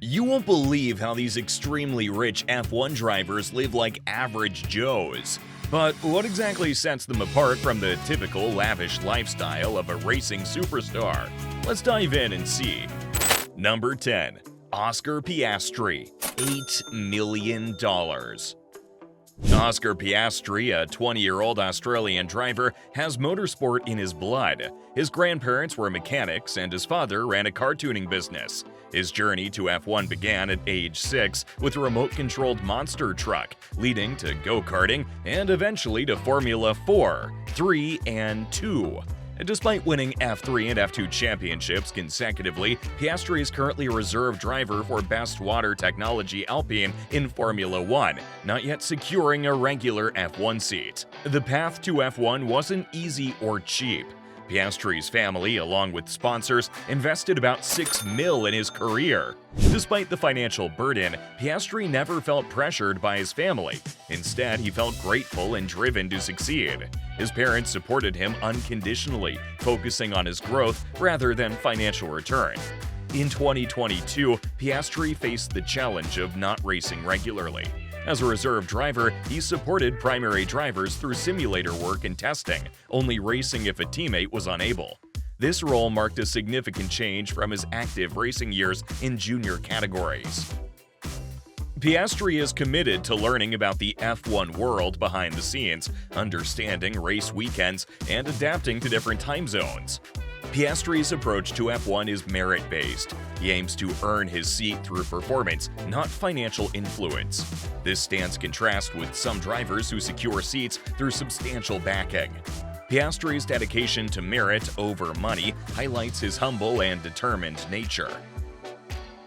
You won't believe how these extremely rich F1 drivers live like average Joes. But what exactly sets them apart from the typical lavish lifestyle of a racing superstar? Let's dive in and see. Number 10. Oscar Piastri, $8 million. Oscar Piastri, a 20-year-old Australian driver, has motorsport in his blood. His grandparents were mechanics and his father ran a car tuning business. His journey to F1 began at age 6 with a remote-controlled monster truck, leading to go-karting and eventually to Formula 4, 3, and 2. Despite winning F3 and F2 championships consecutively, Piastri is currently a reserve driver for Best Water Technology Alpine in Formula 1, not yet securing a regular F1 seat. The path to F1 wasn't easy or cheap. Piastri's family, along with sponsors, invested about $6 million in his career. Despite the financial burden, Piastri never felt pressured by his family. Instead, he felt grateful and driven to succeed. His parents supported him unconditionally, focusing on his growth rather than financial return. In 2022, Piastri faced the challenge of not racing regularly. As a reserve driver, he supported primary drivers through simulator work and testing, only racing if a teammate was unable. This role marked a significant change from his active racing years in junior categories. Piastri is committed to learning about the F1 world behind the scenes, understanding race weekends, and adapting to different time zones. Piastri's approach to F1 is merit-based. He aims to earn his seat through performance, not financial influence. This stands contrast with some drivers who secure seats through substantial backing. Piastri's dedication to merit over money highlights his humble and determined nature.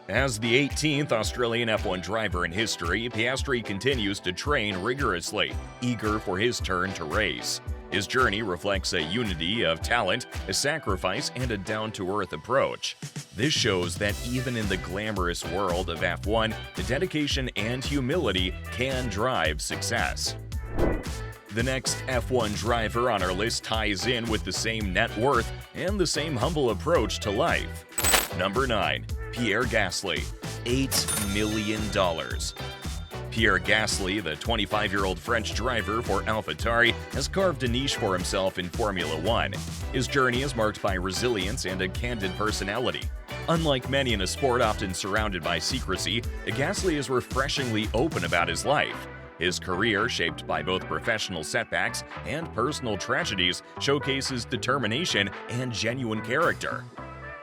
As the 18th Australian F1 driver in history, Piastri continues to train rigorously, eager for his turn to race. His journey reflects a unity of talent, a sacrifice, and a down-to-earth approach. This shows that even in the glamorous world of F1, the dedication and humility can drive success. The next F1 driver on our list ties in with the same net worth and the same humble approach to life. Number 9. Pierre Gasly, $8 million. Pierre Gasly, the 25-year-old French driver for AlphaTauri, has carved a niche for himself in Formula 1. His journey is marked by resilience and a candid personality. Unlike many in a sport often surrounded by secrecy, Gasly is refreshingly open about his life. His career, shaped by both professional setbacks and personal tragedies, showcases determination and genuine character.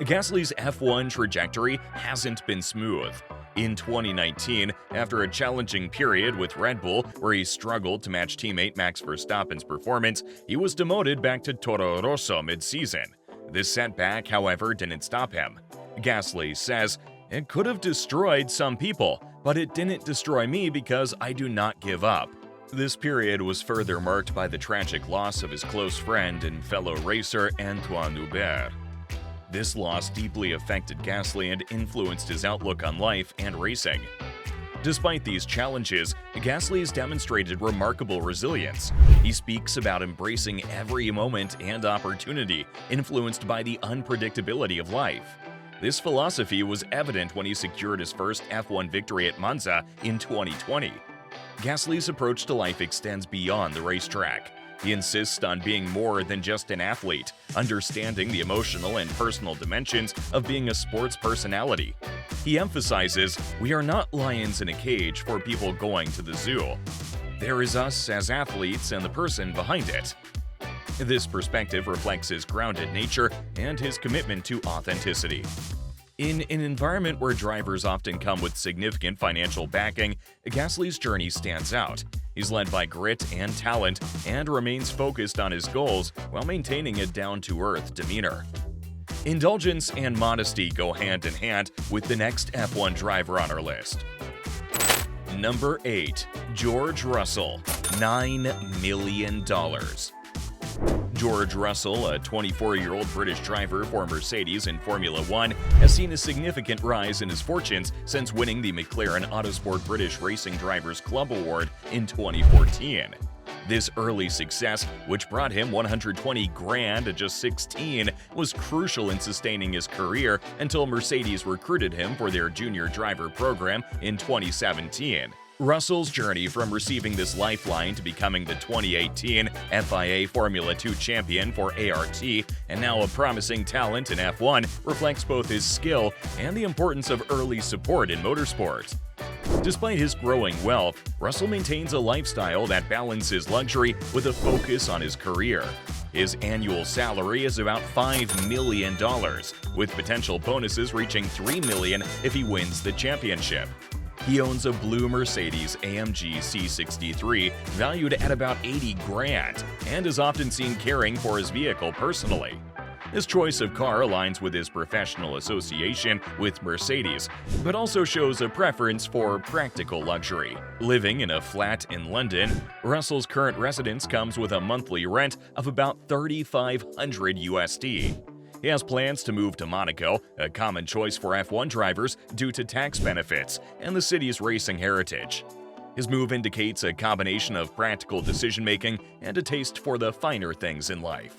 Gasly's F1 trajectory hasn't been smooth. In 2019, after a challenging period with Red Bull where he struggled to match teammate Max Verstappen's performance, he was demoted back to Toro Rosso mid-season. This setback, however, didn't stop him. Gasly says, "It could have destroyed some people, but it didn't destroy me because I do not give up." This period was further marked by the tragic loss of his close friend and fellow racer Antoine Hubert. This loss deeply affected Gasly and influenced his outlook on life and racing. Despite these challenges, Gasly has demonstrated remarkable resilience. He speaks about embracing every moment and opportunity, influenced by the unpredictability of life. This philosophy was evident when he secured his first F1 victory at Monza in 2020. Gasly's approach to life extends beyond the racetrack. He insists on being more than just an athlete, understanding the emotional and personal dimensions of being a sports personality. He emphasizes, "We are not lions in a cage for people going to the zoo. There is us as athletes and the person behind it." This perspective reflects his grounded nature and his commitment to authenticity. In an environment where drivers often come with significant financial backing, Gasly's journey stands out. He's led by grit and talent and remains focused on his goals while maintaining a down-to-earth demeanor. Indulgence and modesty go hand in hand with the next F1 driver on our list. Number 8. George Russell, $9 million. George Russell, a 24-year-old British driver for Mercedes in Formula 1, has seen a significant rise in his fortunes since winning the McLaren Autosport British Racing Drivers Club Award in 2014. This early success, which brought him 120 grand at just 16, was crucial in sustaining his career until Mercedes recruited him for their junior driver program in 2017. Russell's journey from receiving this lifeline to becoming the 2018 FIA Formula 2 champion for ART and now a promising talent in F1 reflects both his skill and the importance of early support in motorsport. Despite his growing wealth, Russell maintains a lifestyle that balances luxury with a focus on his career. His annual salary is about $5 million, with potential bonuses reaching $3 million if he wins the championship. He owns a blue Mercedes AMG C63 valued at about 80 grand and is often seen caring for his vehicle personally. His choice of car aligns with his professional association with Mercedes, but also shows a preference for practical luxury. Living in a flat in London, Russell's current residence comes with a monthly rent of about $3,500 USD. He has plans to move to Monaco, a common choice for F1 drivers due to tax benefits and the city's racing heritage. His move indicates a combination of practical decision-making and a taste for the finer things in life.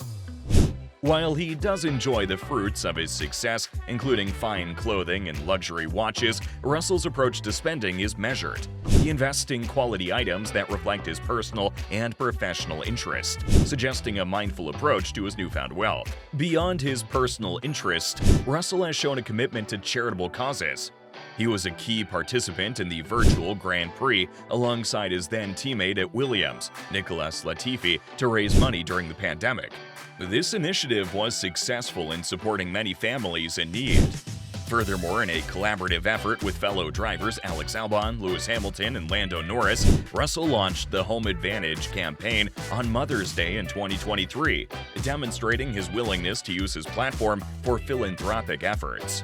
While he does enjoy the fruits of his success, including fine clothing and luxury watches, Russell's approach to spending is measured. He invests in quality items that reflect his personal and professional interests, suggesting a mindful approach to his newfound wealth. Beyond his personal interest, Russell has shown a commitment to charitable causes. He was a key participant in the virtual Grand Prix alongside his then teammate at Williams, Nicholas Latifi, to raise money during the pandemic. This initiative was successful in supporting many families in need. Furthermore, in a collaborative effort with fellow drivers Alex Albon, Lewis Hamilton, and Lando Norris, Russell launched the Home Advantage campaign on Mother's Day in 2023, demonstrating his willingness to use his platform for philanthropic efforts.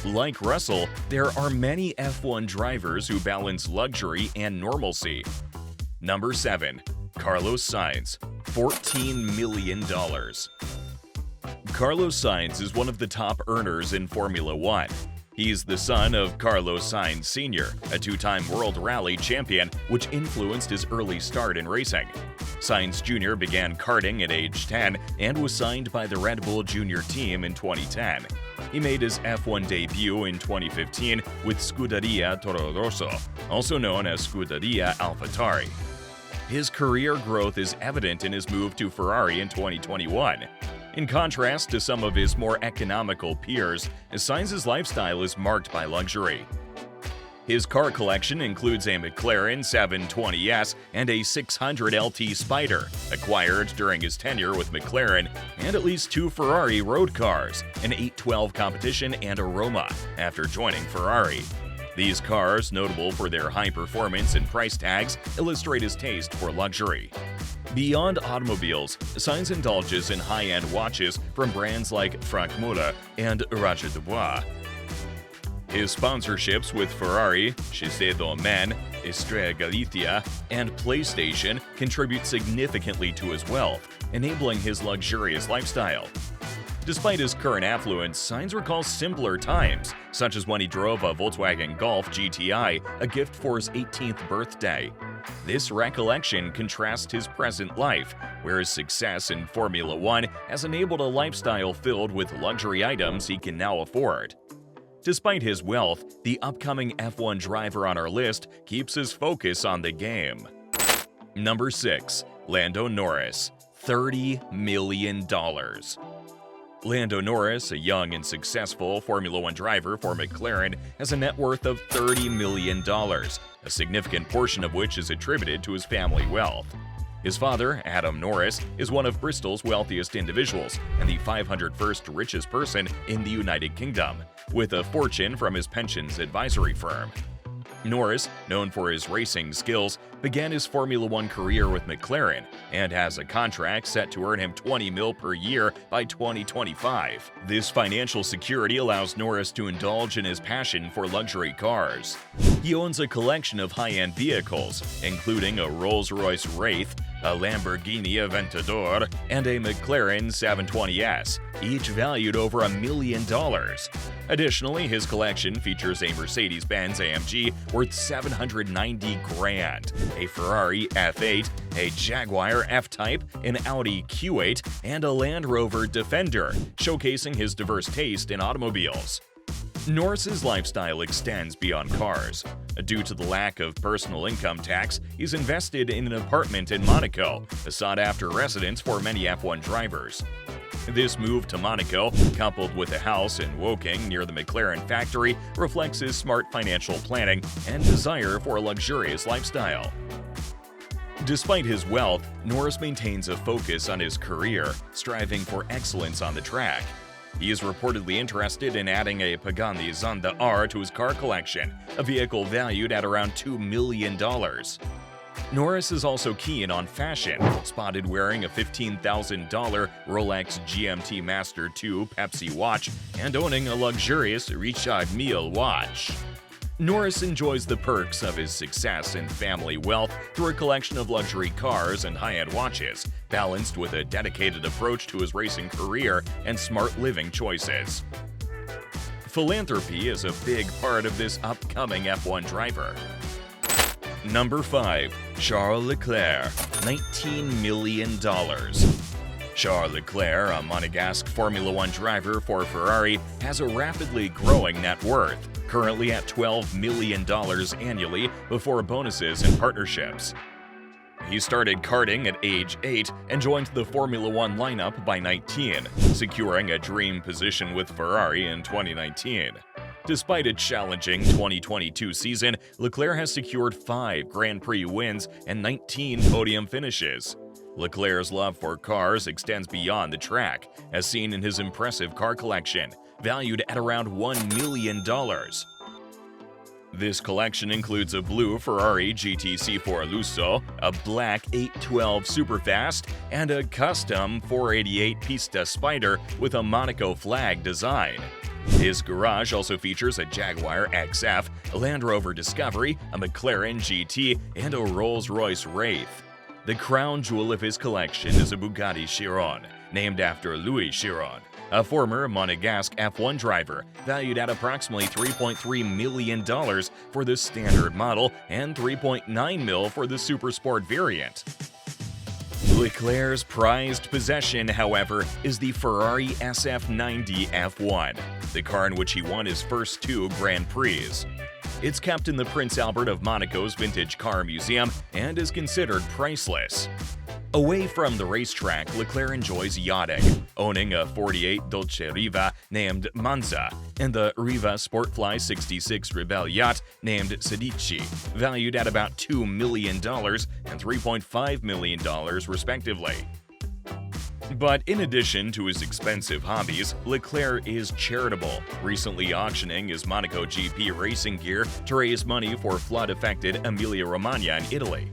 Like Russell, there are many F1 drivers who balance luxury and normalcy. Number 7. Carlos Sainz, $14 million. Carlos Sainz is one of the top earners in Formula 1. He's the son of Carlos Sainz Sr., a two-time World Rally champion, which influenced his early start in racing. Sainz Jr. began karting at age 10 and was signed by the Red Bull Junior team in 2010. He made his F1 debut in 2015 with Scuderia Toro Rosso, also known as Scuderia AlphaTauri. His career growth is evident in his move to Ferrari in 2021. In contrast to some of his more economical peers, Sainz's lifestyle is marked by luxury. His car collection includes a McLaren 720S and a 600 LT Spider, acquired during his tenure with McLaren, and at least 2 Ferrari road cars, an 812 Competition and a Roma, after joining Ferrari. These cars, notable for their high performance and price tags, illustrate his taste for luxury. Beyond automobiles, Sainz indulges in high-end watches from brands like Franck Muller and Roger Dubois. His sponsorships with Ferrari, Shiseido Men, Estrella Galicia, and PlayStation contribute significantly to his wealth, enabling his luxurious lifestyle. Despite his current affluence, Sainz recalls simpler times, such as when he drove a Volkswagen Golf GTI, a gift for his 18th birthday. This recollection contrasts his present life, where his success in Formula 1 has enabled a lifestyle filled with luxury items he can now afford. Despite his wealth, the upcoming F1 driver on our list keeps his focus on the game. Number 6. Lando Norris, $30 million. Lando Norris, a young and successful Formula 1 driver for McLaren, has a net worth of $30 million, a significant portion of which is attributed to his family wealth. His father, Adam Norris, is one of Bristol's wealthiest individuals and the 501st richest person in the United Kingdom, with a fortune from his pensions advisory firm. Norris, known for his racing skills, began his Formula 1 career with McLaren and has a contract set to earn him $20 million per year by 2025. This financial security allows Norris to indulge in his passion for luxury cars. He owns a collection of high-end vehicles, including a Rolls-Royce Wraith, a Lamborghini Aventador, and a McLaren 720S, each valued over $1 million. Additionally, his collection features a Mercedes-Benz AMG worth $790,000, a Ferrari F8, a Jaguar F-Type, an Audi Q8, and a Land Rover Defender, showcasing his diverse taste in automobiles. Norris's lifestyle extends beyond cars. Due to the lack of personal income tax, he's invested in an apartment in Monaco, a sought-after residence for many F1 drivers. This move to Monaco, coupled with a house in Woking near the McLaren factory, reflects his smart financial planning and desire for a luxurious lifestyle. Despite his wealth, Norris maintains a focus on his career, striving for excellence on the track. He is reportedly interested in adding a Pagani Zonda R to his car collection, a vehicle valued at around $2 million. Norris is also keen on fashion, spotted wearing a $15,000 Rolex GMT Master 2 Pepsi watch and owning a luxurious Richard Mille watch. Norris enjoys the perks of his success and family wealth through a collection of luxury cars and high-end watches, balanced with a dedicated approach to his racing career and smart living choices. Philanthropy is a big part of this upcoming F1 driver. Number 5. Charles Leclerc, $19 million. Charles Leclerc, a Monegasque Formula One driver for Ferrari, has a rapidly growing net worth, currently at $12 million annually before bonuses and partnerships. He started karting at age 8 and joined the Formula One lineup by 19, securing a dream position with Ferrari in 2019. Despite a challenging 2022 season, Leclerc has secured 5 Grand Prix wins and 19 podium finishes. Leclerc's love for cars extends beyond the track, as seen in his impressive car collection, valued at around $1 million. This collection includes a blue Ferrari GTC4 Lusso, a black 812 Superfast, and a custom 488 Pista Spider with a Monaco flag design. His garage also features a Jaguar XF, a Land Rover Discovery, a McLaren GT, and a Rolls-Royce Wraith. The crown jewel of his collection is a Bugatti Chiron, named after Louis Chiron, a former Monegasque F1 driver, valued at approximately $3.3 million for the standard model and $3.9 million for the Supersport variant. Leclerc's prized possession, however, is the Ferrari SF90 F1, the car in which he won his first 2 Grand Prix. It's kept in the Prince Albert of Monaco's Vintage Car Museum and is considered priceless. Away from the racetrack, Leclerc enjoys yachting, owning a 48 Dolce Riva named Manza and the Riva Sportfly 66 Rebelle yacht named Sedici, valued at about $2 million and $3.5 million respectively. But in addition to his expensive hobbies, Leclerc is charitable, recently auctioning his Monaco GP racing gear to raise money for flood-affected Emilia-Romagna in Italy.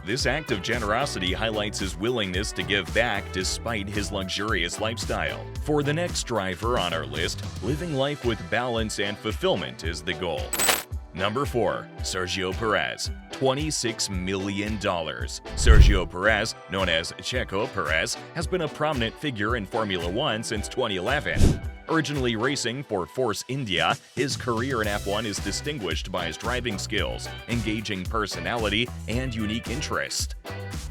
This act of generosity highlights his willingness to give back despite his luxurious lifestyle. For the next driver on our list, living life with balance and fulfillment is the goal. Number 4. Sergio Perez, $26 million. Sergio Perez, known as Checo Perez, has been a prominent figure in Formula One since 2011. Originally racing for Force India, his career in F1 is distinguished by his driving skills, engaging personality, and unique interest.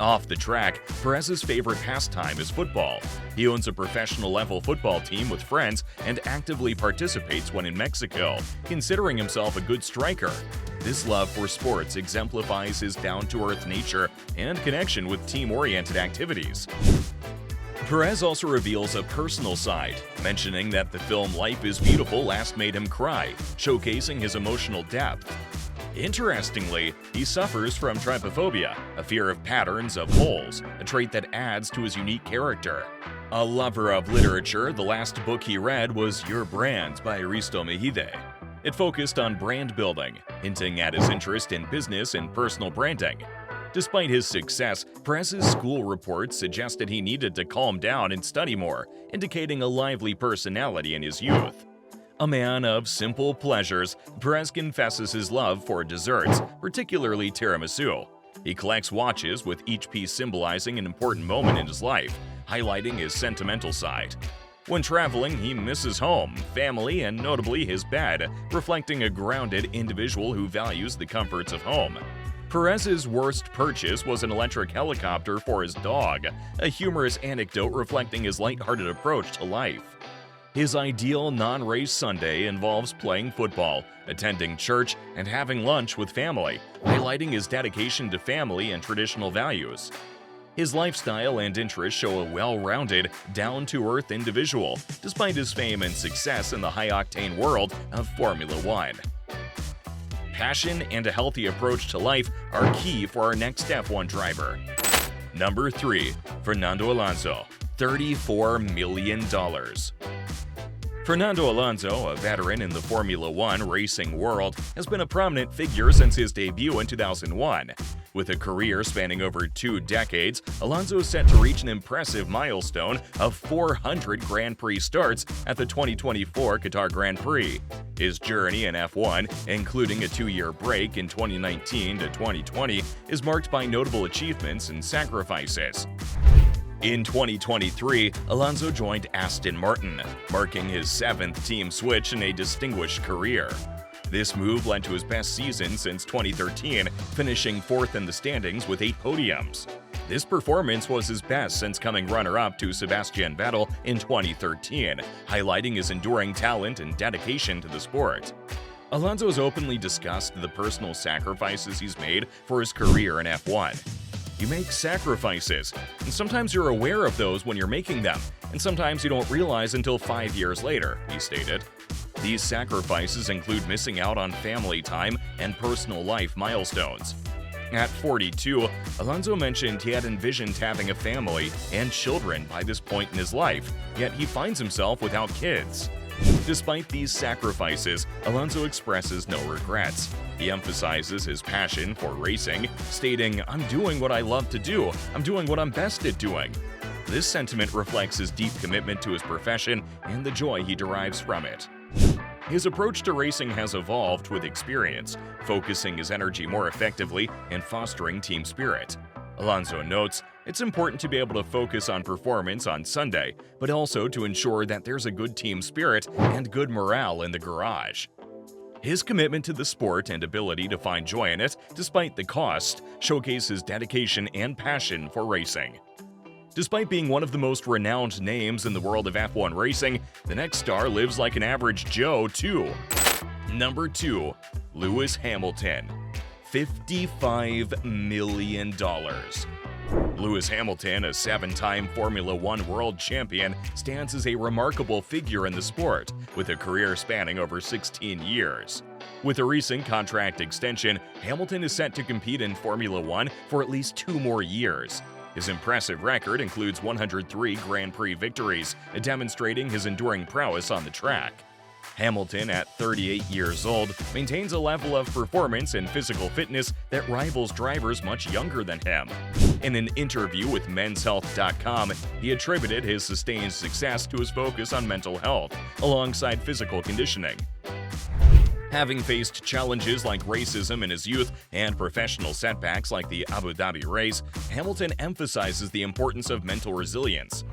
Off the track, Perez's favorite pastime is football. He owns a professional-level football team with friends and actively participates when in Mexico, considering himself a good striker. This love for sports exemplifies his down-to-earth nature and connection with team-oriented activities. Perez also reveals a personal side, mentioning that the film Life is Beautiful last made him cry, showcasing his emotional depth. Interestingly, he suffers from trypophobia, a fear of patterns of holes, a trait that adds to his unique character. A lover of literature, the last book he read was Your Brand by Risto Mejide. It focused on brand building, hinting at his interest in business and personal branding. Despite his success, Perez's school reports suggested he needed to calm down and study more, indicating a lively personality in his youth. A man of simple pleasures, Perez confesses his love for desserts, particularly tiramisu. He collects watches, with each piece symbolizing an important moment in his life, highlighting his sentimental side. When traveling, he misses home, family, and notably his bed, reflecting a grounded individual who values the comforts of home. Perez's worst purchase was an electric helicopter for his dog, a humorous anecdote reflecting his lighthearted approach to life. His ideal non-race Sunday involves playing football, attending church, and having lunch with family, highlighting his dedication to family and traditional values. His lifestyle and interests show a well-rounded, down-to-earth individual, despite his fame and success in the high-octane world of Formula One. Passion and a healthy approach to life are key for our next F1 driver. Number 3. Fernando Alonso, $34 million. Fernando Alonso, a veteran in the Formula One racing world, has been a prominent figure since his debut in 2001. With a career spanning over 2 decades, Alonso is set to reach an impressive milestone of 400 Grand Prix starts at the 2024 Qatar Grand Prix. His journey in F1, including a 2-year break in 2019 to 2020, is marked by notable achievements and sacrifices. In 2023, Alonso joined Aston Martin, marking his 7th team switch in a distinguished career. This move led to his best season since 2013, finishing 4th in the standings with 8 podiums. This performance was his best since coming runner-up to Sebastian Vettel in 2013, highlighting his enduring talent and dedication to the sport. Alonso has openly discussed the personal sacrifices he's made for his career in F1. You make sacrifices, and sometimes you're aware of those when you're making them, and sometimes you don't realize until 5 years later, he stated. These sacrifices include missing out on family time and personal life milestones. At 42, Alonso mentioned he had envisioned having a family and children by this point in his life, yet he finds himself without kids. Despite these sacrifices, Alonso expresses no regrets. He emphasizes his passion for racing, stating, "I'm doing what I love to do. I'm doing what I'm best at doing." This sentiment reflects his deep commitment to his profession and the joy he derives from it. His approach to racing has evolved with experience, focusing his energy more effectively and fostering team spirit. Alonso notes, "It's important to be able to focus on performance on Sunday, but also to ensure that there's a good team spirit and good morale in the garage." His commitment to the sport and ability to find joy in it, despite the cost, showcase his dedication and passion for racing. Despite being one of the most renowned names in the world of F1 racing, the next star lives like an average Joe, too. Number 2. Lewis Hamilton, $55 million. Lewis Hamilton, a 7-time Formula One world champion, stands as a remarkable figure in the sport, with a career spanning over 16 years. With a recent contract extension, Hamilton is set to compete in Formula One for at least 2 more years. His impressive record includes 103 Grand Prix victories, demonstrating his enduring prowess on the track. Hamilton, at 38 years old, maintains a level of performance and physical fitness that rivals drivers much younger than him. In an interview with menshealth.com, he attributed his sustained success to his focus on mental health, alongside physical conditioning. Having faced challenges like racism in his youth and professional setbacks like the Abu Dhabi race, Hamilton emphasizes the importance of mental resilience.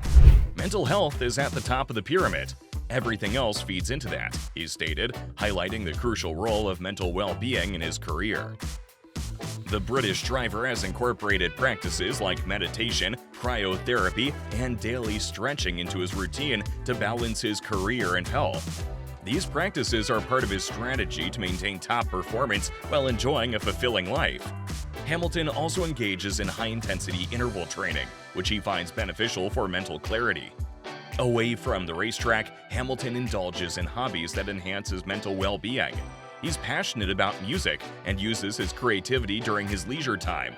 "Mental health is at the top of the pyramid. Everything else feeds into that," he stated, highlighting the crucial role of mental well-being in his career. The British driver has incorporated practices like meditation, cryotherapy, and daily stretching into his routine to balance his career and health. These practices are part of his strategy to maintain top performance while enjoying a fulfilling life. Hamilton also engages in high-intensity interval training, which he finds beneficial for mental clarity. Away from the racetrack, Hamilton indulges in hobbies that enhance his mental well-being. He's passionate about music and uses his creativity during his leisure time,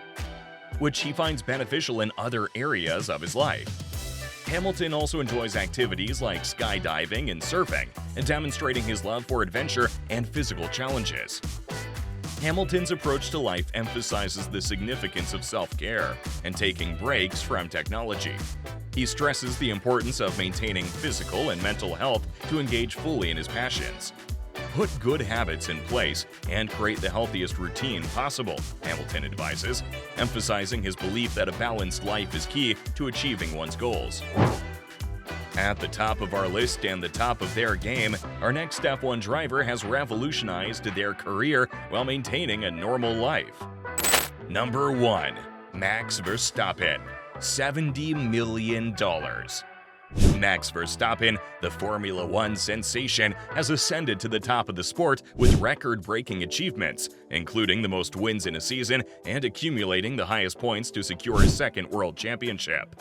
which he finds beneficial in other areas of his life. Hamilton also enjoys activities like skydiving and surfing, and demonstrating his love for adventure and physical challenges. Hamilton's approach to life emphasizes the significance of self-care and taking breaks from technology. He stresses the importance of maintaining physical and mental health to engage fully in his passions. Put good habits in place and create the healthiest routine possible, Hamilton advises, emphasizing his belief that a balanced life is key to achieving one's goals. At the top of our list and the top of their game, our next F1 driver has revolutionized their career while maintaining a normal life. Number 1. Max Verstappen, $70 million. Max Verstappen, the Formula One sensation, has ascended to the top of the sport with record-breaking achievements, including the most wins in a season and accumulating the highest points to secure his second world championship.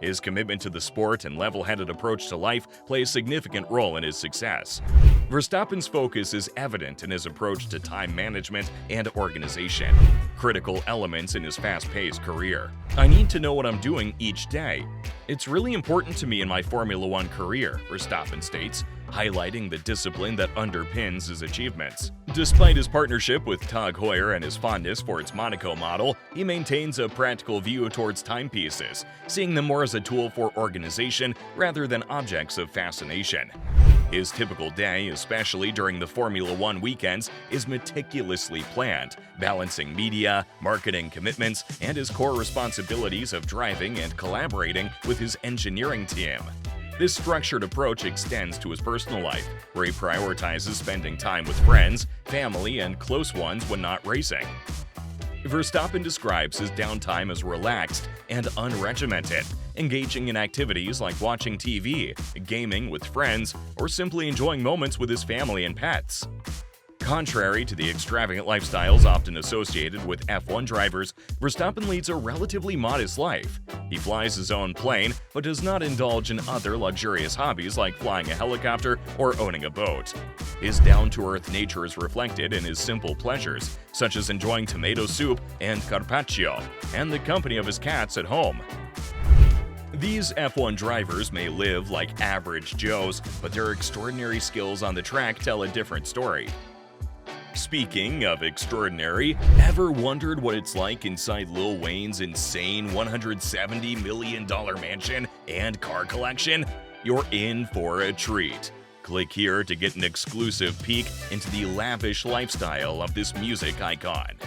His commitment to the sport and level-headed approach to life play a significant role in his success. Verstappen's focus is evident in his approach to time management and organization, critical elements in his fast-paced career. "I need to know what I'm doing each day. It's really important to me in my Formula One career," Verstappen states, highlighting the discipline that underpins his achievements. Despite his partnership with Tag Heuer and his fondness for its Monaco model, he maintains a practical view towards timepieces, seeing them more as a tool for organization rather than objects of fascination. His typical day, especially during the Formula One weekends, is meticulously planned, balancing media, marketing commitments, and his core responsibilities of driving and collaborating with his engineering team. This structured approach extends to his personal life, where he prioritizes spending time with friends, family, and close ones when not racing. Verstappen describes his downtime as relaxed and unregimented, engaging in activities like watching TV, gaming with friends, or simply enjoying moments with his family and pets. Contrary to the extravagant lifestyles often associated with F1 drivers, Verstappen leads a relatively modest life. He flies his own plane, but does not indulge in other luxurious hobbies like flying a helicopter or owning a boat. His down-to-earth nature is reflected in his simple pleasures, such as enjoying tomato soup and carpaccio, and the company of his cats at home. These F1 drivers may live like average Joes, but their extraordinary skills on the track tell a different story. Speaking of extraordinary, ever wondered what it's like inside Lil Wayne's insane $170 million mansion and car collection? You're in for a treat. Click here to get an exclusive peek into the lavish lifestyle of this music icon.